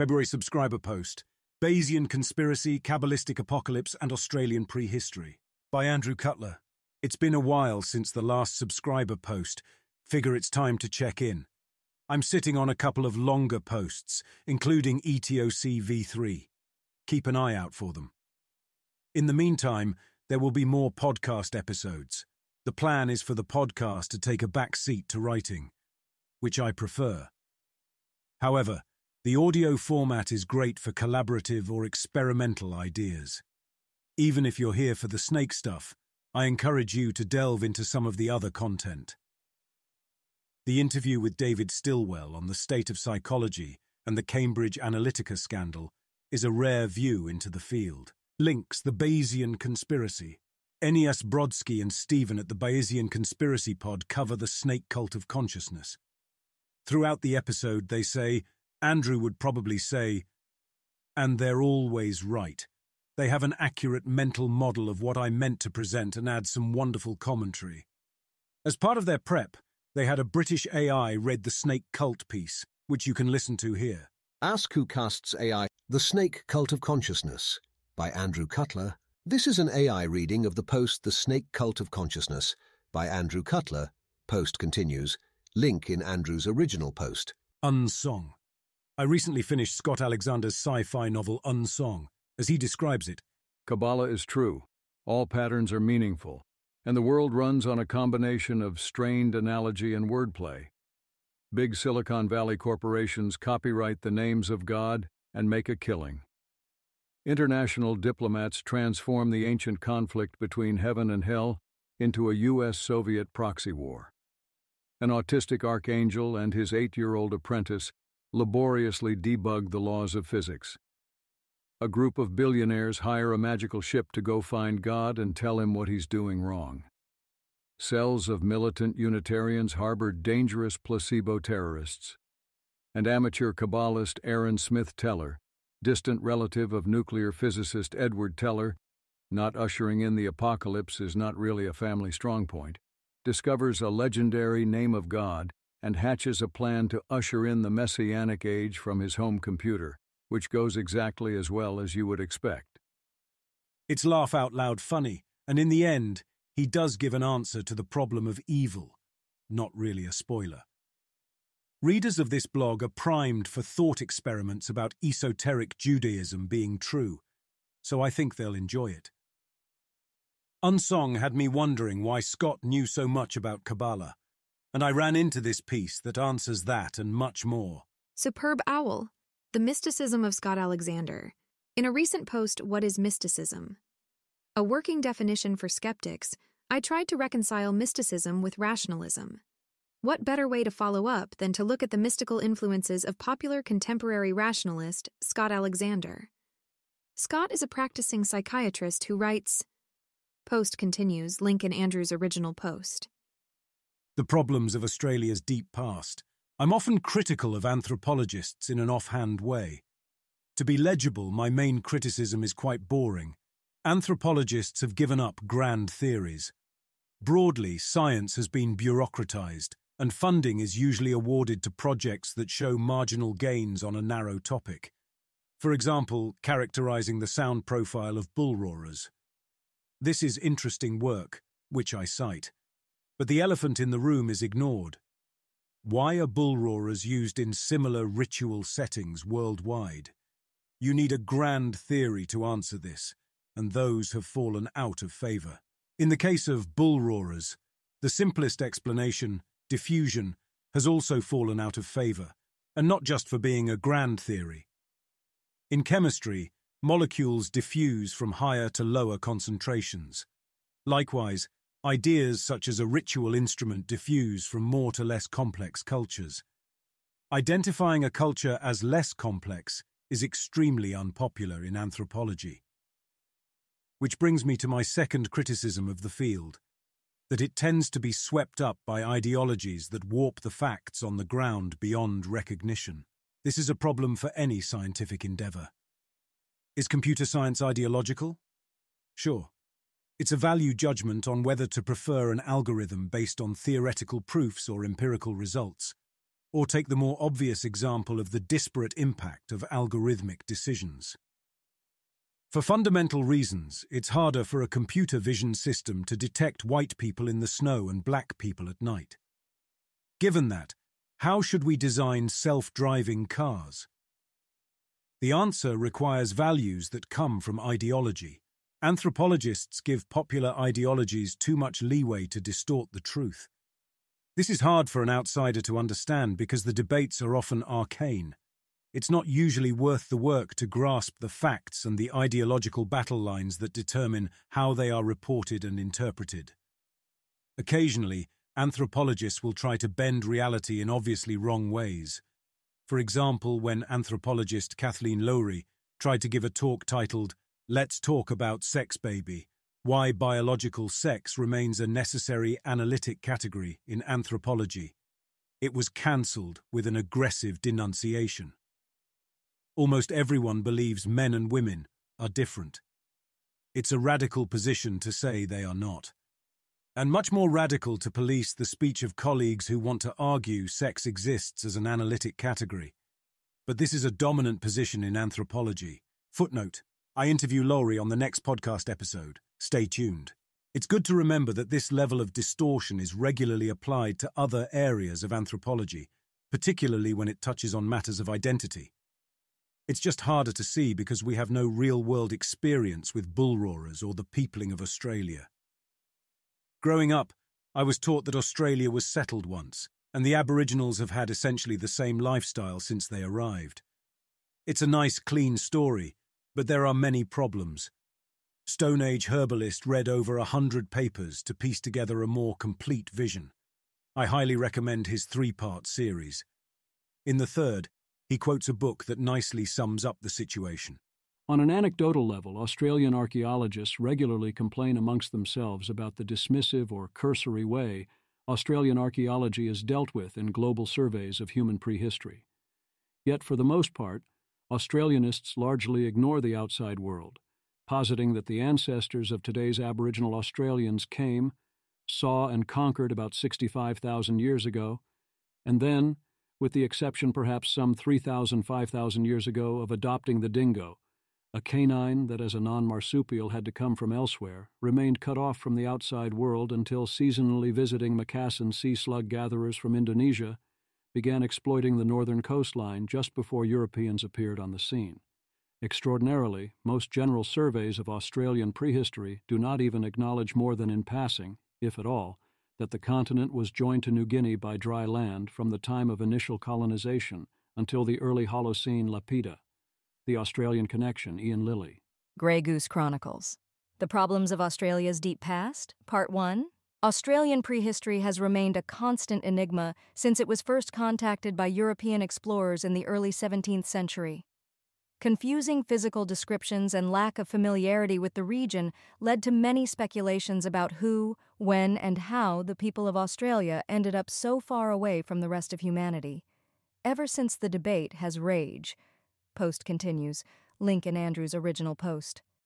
February subscriber post, Bayesian Conspiracy, Kabbalistic Apocalypse and Australian Prehistory, by Andrew Cutler. It's been a while since the last subscriber post. Figure it's time to check in. I'm sitting on a couple of longer posts, including ETOC v3. Keep an eye out for them. In the meantime, there will be more podcast episodes. The plan is for the podcast to take a back seat to writing, which I prefer. However, the audio format is great for collaborative or experimental ideas. Even if you're here for the snake stuff, I encourage you to delve into some of the other content. The interview with David Stilwell on the state of psychology and the Cambridge Analytica scandal is a rare view into the field. Links: the Bayesian Conspiracy. Ennias Brodsky and Stephen at the Bayesian Conspiracy Pod cover the snake cult of consciousness. Throughout the episode they say, Andrew would probably say, and they're always right. They have an accurate mental model of what I meant to present and add some wonderful commentary. As part of their prep, they had a British AI read the snake cult piece, which you can listen to here. Ask Who Casts AI, The Snake Cult of Consciousness, by Andrew Cutler. This is an AI reading of the post The Snake Cult of Consciousness, by Andrew Cutler. Post continues. Link in Andrew's original post. Unsong. I recently finished Scott Alexander's sci-fi novel Unsong. As he describes it, Kabbalah is true. All patterns are meaningful, and the world runs on a combination of strained analogy and wordplay. Big Silicon Valley corporations copyright the names of God and make a killing. International diplomats transform the ancient conflict between heaven and hell into a U.S.-Soviet proxy war. An autistic archangel and his 8-year-old apprentice laboriously debug the laws of physics. A group of billionaires hire a magical ship to go find God and tell him what he's doing wrong. Cells of militant Unitarians harbor dangerous placebo terrorists. And amateur Kabbalist Aaron Smith Teller, distant relative of nuclear physicist Edward Teller, not ushering in the apocalypse is not really a family strongpoint, discovers a legendary name of God and hatches a plan to usher in the Messianic age from his home computer, which goes exactly as well as you would expect. It's laugh-out-loud funny, and in the end, he does give an answer to the problem of evil. Not really a spoiler. Readers of this blog are primed for thought experiments about esoteric Judaism being true, so I think they'll enjoy it. Unsong had me wondering why Scott knew so much about Kabbalah, and I ran into this piece that answers that and much more. Superb Owl, The Mysticism of Scott Alexander. In a recent post, What is Mysticism? A working definition for skeptics, I tried to reconcile mysticism with rationalism. What better way to follow up than to look at the mystical influences of popular contemporary rationalist Scott Alexander? Scott is a practicing psychiatrist who writes... Post continues, link in Andrew's original post. The problems of Australia's deep past. I'm often critical of anthropologists in an offhand way. To be legible, my main criticism is quite boring. Anthropologists have given up grand theories. Broadly, science has been bureaucratized, and funding is usually awarded to projects that show marginal gains on a narrow topic. For example, characterizing the sound profile of bull roarers. This is interesting work, which I cite. But the elephant in the room is ignored. Why are bull roarers used in similar ritual settings worldwide? You need a grand theory to answer this, and those have fallen out of favor. In the case of bull roarers, the simplest explanation, diffusion, has also fallen out of favor, and not just for being a grand theory. In chemistry, molecules diffuse from higher to lower concentrations. Likewise, ideas such as a ritual instrument diffuse from more to less complex cultures. Identifying a culture as less complex is extremely unpopular in anthropology. Which brings me to my second criticism of the field, that it tends to be swept up by ideologies that warp the facts on the ground beyond recognition. This is a problem for any scientific endeavor. Is computer science ideological? Sure. It's a value judgment on whether to prefer an algorithm based on theoretical proofs or empirical results. Or take the more obvious example of the disparate impact of algorithmic decisions. For fundamental reasons, it's harder for a computer vision system to detect white people in the snow and black people at night. Given that, how should we design self-driving cars? The answer requires values that come from ideology. Anthropologists give popular ideologies too much leeway to distort the truth. This is hard for an outsider to understand because the debates are often arcane. It's not usually worth the work to grasp the facts and the ideological battle lines that determine how they are reported and interpreted. Occasionally, anthropologists will try to bend reality in obviously wrong ways. For example, when anthropologist Kathleen Lowry tried to give a talk titled, "Let's Talk About Sex, Baby: Why Biological Sex Remains a Necessary Analytic Category in Anthropology," it was cancelled with an aggressive denunciation. Almost everyone believes men and women are different. It's a radical position to say they are not. And much more radical to police the speech of colleagues who want to argue sex exists as an analytic category. But this is a dominant position in anthropology. Footnote: I interview Lowry on the next podcast episode. Stay tuned. It's good to remember that this level of distortion is regularly applied to other areas of anthropology, particularly when it touches on matters of identity. It's just harder to see because we have no real-world experience with bull roarers or the peopling of Australia. Growing up, I was taught that Australia was settled once, and the Aboriginals have had essentially the same lifestyle since they arrived. It's a nice, clean story, but there are many problems. Stone Age herbalist read over 100 papers to piece together a more complete vision. I highly recommend his 3-part series. In the third, he quotes a book that nicely sums up the situation. On an anecdotal level, Australian archaeologists regularly complain amongst themselves about the dismissive or cursory way Australian archaeology is dealt with in global surveys of human prehistory. Yet, for the most part, Australianists largely ignore the outside world, positing that the ancestors of today's Aboriginal Australians came, saw and conquered about 65,000 years ago, and then, with the exception perhaps some 3,000, 5,000 years ago of adopting the dingo, a canine that as a non-marsupial had to come from elsewhere, remained cut off from the outside world until seasonally visiting Macassan sea slug gatherers from Indonesia began exploiting the northern coastline just before Europeans appeared on the scene. Extraordinarily, most general surveys of Australian prehistory do not even acknowledge more than in passing, if at all, that the continent was joined to New Guinea by dry land from the time of initial colonization until the early Holocene Lapita. The Australian Connection, Ian Lilly. Grey Goose Chronicles. The Problems of Australia's Deep Past, Part 1. Australian prehistory has remained a constant enigma since it was first contacted by European explorers in the early 17th century. Confusing physical descriptions and lack of familiarity with the region led to many speculations about who, when, and how the people of Australia ended up so far away from the rest of humanity. Ever since the debate has raged. Post continues. Link in Andrew's original post.